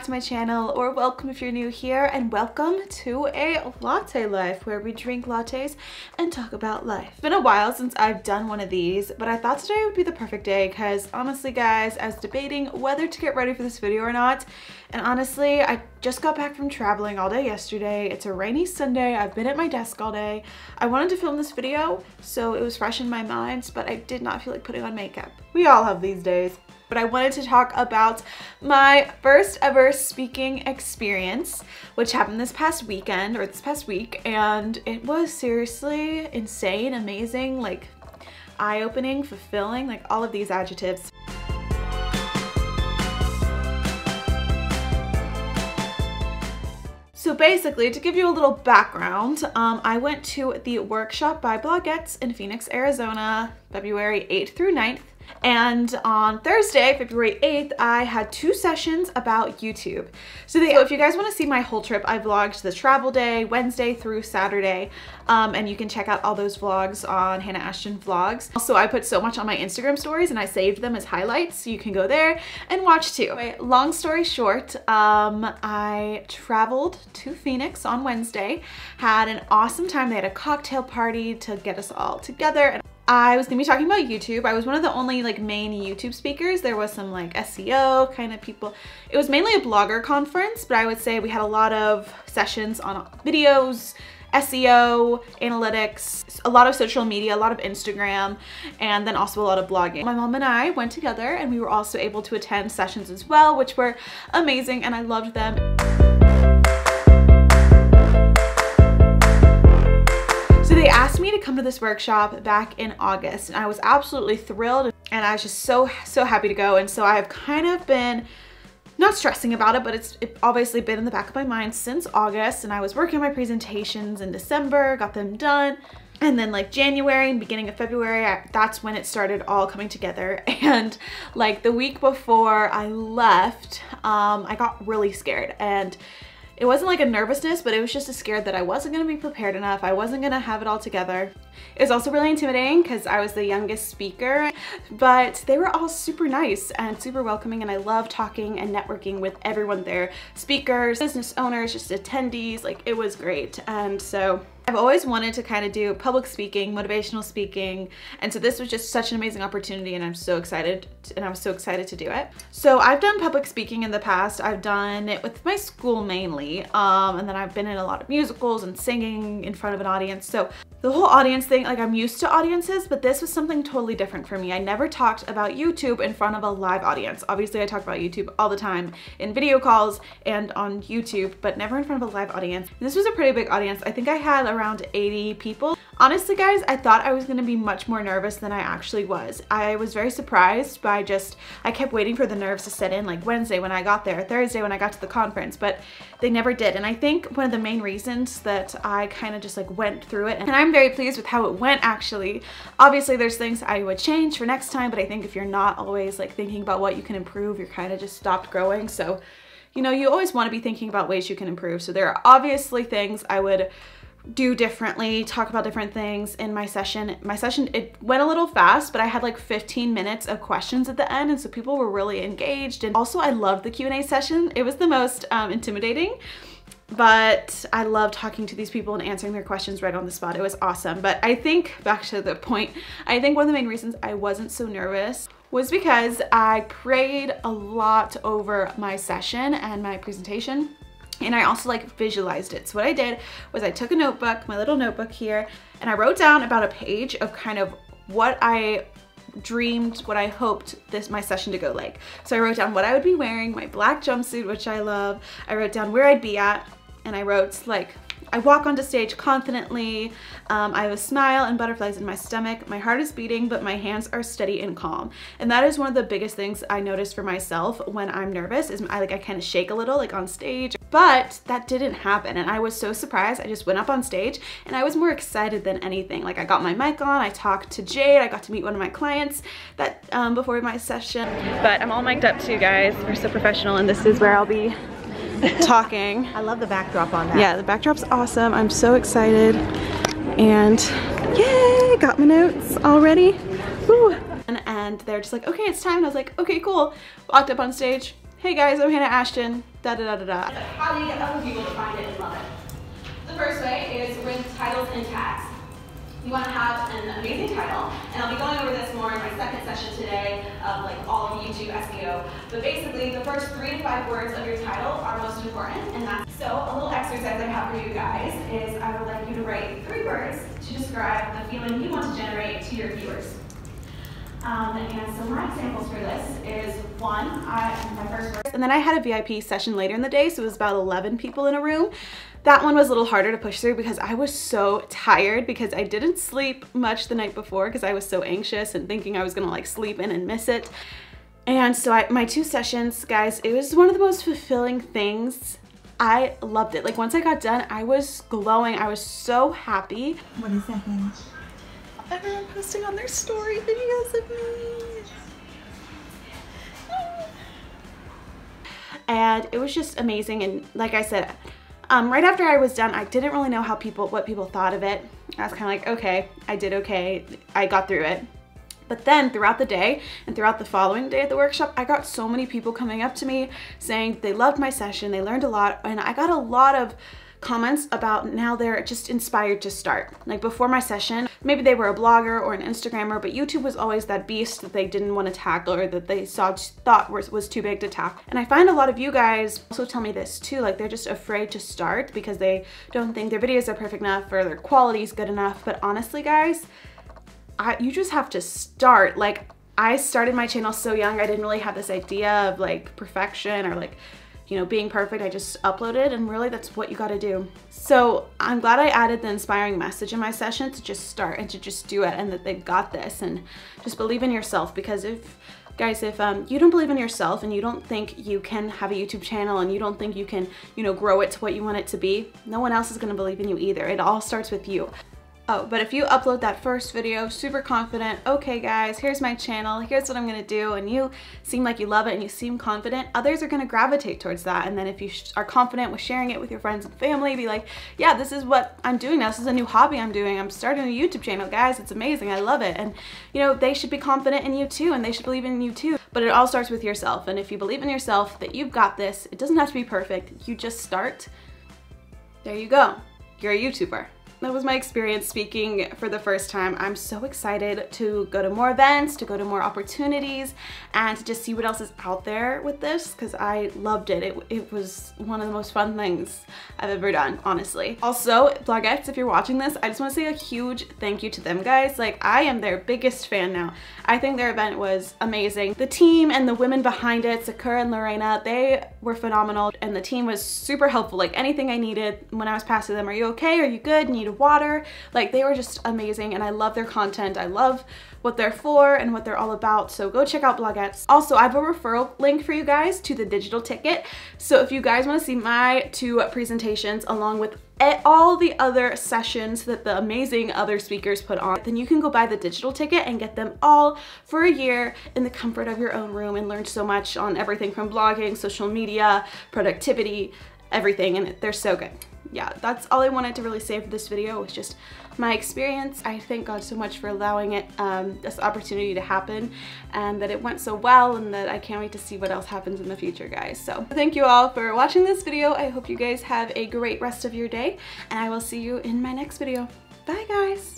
back to my channel, or welcome if you're new here, and welcome to a latte life where we drink lattes and talk about life. It's been a while since I've done one of these, but I thought today would be the perfect day because honestly guys, I was debating whether to get ready for this video or not, and honestly I just got back from traveling all day yesterday. It's a rainy Sunday. I've been at my desk all day. I wanted to film this video so it was fresh in my mind, but I did not feel like putting on makeup. We all have these days. But I wanted to talk about my first ever speaking experience, which happened this past weekend, or this past week, and it was seriously insane, amazing, like eye-opening, fulfilling, like all of these adjectives. So basically, to give you a little background, I went to the workshop by Bloguettes in Phoenix, Arizona, February 8th through 9th. And on Thursday, February 8th, I had 2 sessions about YouTube. So if you guys want to see my whole trip, I vlogged the travel day, Wednesday through Saturday, and you can check out all those vlogs on Hannah Ashton Vlogs. Also, I put so much on my Instagram stories and I saved them as highlights, so you can go there and watch too. Anyway, long story short, I traveled to Phoenix on Wednesday, had an awesome time. They had a cocktail party to get us all together. And I was gonna be talking about YouTube. I was one of the only like main YouTube speakers. There was some like SEO kind of people. It was mainly a blogger conference, but I would say we had a lot of sessions on videos, SEO, analytics, a lot of social media, a lot of Instagram, and then also a lot of blogging. My mom and I went together and we were also able to attend sessions as well, which were amazing and I loved them. So they asked me to come to this workshop back in August and I was absolutely thrilled and I was just so happy to go. And so I've kind of been not stressing about it, but it's obviously been in the back of my mind since August, and I was working on my presentations in December, got them done. And then like January and beginning of February, that's when it started all coming together. And like the week before I left, I got really scared, and it wasn't like a nervousness, but it was just a scared that I wasn't gonna be prepared enough. I wasn't gonna have it all together. It was also really intimidating because I was the youngest speaker, but they were all super nice and super welcoming, and I love talking and networking with everyone there. Speakers, business owners, just attendees, like it was great. And so I've always wanted to kind of do public speaking, motivational speaking, and so this was just such an amazing opportunity, and I'm so excited, and I was so excited to do it. So I've done public speaking in the past. I've done it with my school mainly, and then I've been in a lot of musicals and singing in front of an audience. So the whole audience thing, like I'm used to audiences, but this was something totally different for me. I never talked about YouTube in front of a live audience. Obviously I talk about YouTube all the time in video calls and on YouTube, but never in front of a live audience. And this was a pretty big audience. I think I had around 80 people. Honestly guys, I thought I was gonna be much more nervous than I actually was. I was very surprised by I kept waiting for the nerves to set in, like Wednesday when I got there, Thursday when I got to the conference, but they never did. And I think one of the main reasons that I kind of just like went through it, and I'm very pleased with how it went actually. Obviously there's things I would change for next time, but I think if you're not always like thinking about what you can improve, you're kind of just stopped growing. So, you know, you always want to be thinking about ways you can improve. So there are obviously things I would do differently, talk about different things in my session. My session, it went a little fast, but I had like 15 minutes of questions at the end, and so people were really engaged. And also I loved the Q&A session. It was the most intimidating, but I love talking to these people and answering their questions right on the spot. It was awesome. But I think, back to the point, I think one of the main reasons I wasn't so nervous was because I prayed a lot over my session and my presentation. And I also like visualized it. So what I did was I took a notebook, my little notebook here, and I wrote down about a page of kind of what I dreamed, what I hoped my session to go like. So I wrote down what I would be wearing, my black jumpsuit, which I love. I wrote down where I'd be at, and I wrote like, I walk onto stage confidently, I have a smile and butterflies in my stomach, my heart is beating, but my hands are steady and calm. And that is one of the biggest things I noticed for myself when I'm nervous, is I kind of shake a little like on stage. But that didn't happen, and I was so surprised. I just went up on stage and I was more excited than anything. Like I got my mic on, I talked to Jade, I got to meet one of my clients that before my session. But I'm all mic'd up too, guys. We're so professional, and this is where I'll be talking. I love the backdrop on that. Yeah, the backdrop's awesome. I'm so excited. And yay, got my notes already. Woo. And they're just like, okay, it's time. And I was like, okay, cool. Walked up on stage. Hey guys, I'm Hannah Ashton. da-da-da-da-da. How do you get other people to find it and love it? The first way is with titles and tags. You want to have an amazing title, and I'll be going over this more in my second session today of like all of YouTube SEO. But basically, the first 3 to 5 words of your title are most important, and that's so. A little exercise I have for you guys is I would like you to write 3 words to describe the feeling you want to generate to your viewers. And so my examples for this is my first word. And then I had a VIP session later in the day, so it was about 11 people in a room. That one was a little harder to push through because I was so tired because I didn't sleep much the night before because I was so anxious and thinking I was gonna like sleep in and miss it. And so my 2 sessions, guys, it was one of the most fulfilling things. I loved it. Like once I got done, I was glowing. I was so happy. What is that, Hinge? Everyone posting on their story videos of me. And it was just amazing. And like I said, right after I was done, I didn't really know what people thought of it. I was kind of like, okay, I did okay. I got through it. But then throughout the day and throughout the following day at the workshop, I got so many people coming up to me saying they loved my session, they learned a lot, and I got a lot of comments about now they're just inspired to start. Like before my session, maybe they were a blogger or an Instagrammer, but YouTube was always that beast that they didn't want to tackle or that they thought was too big to tackle. And I find a lot of you guys also tell me this too, like they're just afraid to start because they don't think their videos are perfect enough or their quality is good enough. But honestly, guys, you just have to start. Like I started my channel so young, I didn't really have this idea of like perfection or like, you know, being perfect. I just uploaded, and really that's what you got to do. So I'm glad I added the inspiring message in my session to just start and to just do it, and that they've got this, and just believe in yourself. Because if you don't believe in yourself and you don't think you can have a YouTube channel and you don't think you can, you know, grow it to what you want it to be, no one else is going to believe in you either. It all starts with you. Oh, but if you upload that first video super confident, okay guys, here's my channel, here's what I'm gonna do, and you seem like you love it and you seem confident, others are gonna gravitate towards that. And then if you are confident with sharing it with your friends and family, be like, yeah, this is what I'm doing now, this is a new hobby I'm doing, I'm starting a YouTube channel, guys, it's amazing, I love it. And you know, they should be confident in you too, and they should believe in you too. But it all starts with yourself, and if you believe in yourself that you've got this, it doesn't have to be perfect, you just start, there you go, you're a YouTuber. That was my experience speaking for the first time. I'm so excited to go to more events, to go to more opportunities, and to just see what else is out there with this, because I loved it. It was one of the most fun things I've ever done, honestly. Also, Bloguettes, if you're watching this, I just want to say a huge thank you to them, guys. Like, I am their biggest fan now. I think their event was amazing. The team and the women behind it, Sakura and Lorena, they were phenomenal, and the team was super helpful. Like, anything I needed when I was passing them, are you okay? Are you good? Need water? Like, they were just amazing, and I love their content. I love what they're for and what they're all about, so go check out Bloguettes. Also, I have a referral link for you guys to the digital ticket, so if you guys want to see my 2 presentations along with all the other sessions that the amazing other speakers put on, then you can go buy the digital ticket and get them all for a year in the comfort of your own room and learn so much on everything from blogging, social media, productivity, everything, and they're so good. Yeah, that's all I wanted to really say for this video, was just my experience. I thank God so much for allowing it, this opportunity to happen, and that it went so well, and that I can't wait to see what else happens in the future, guys. So thank you all for watching this video. I hope you guys have a great rest of your day, and I will see you in my next video. Bye, guys.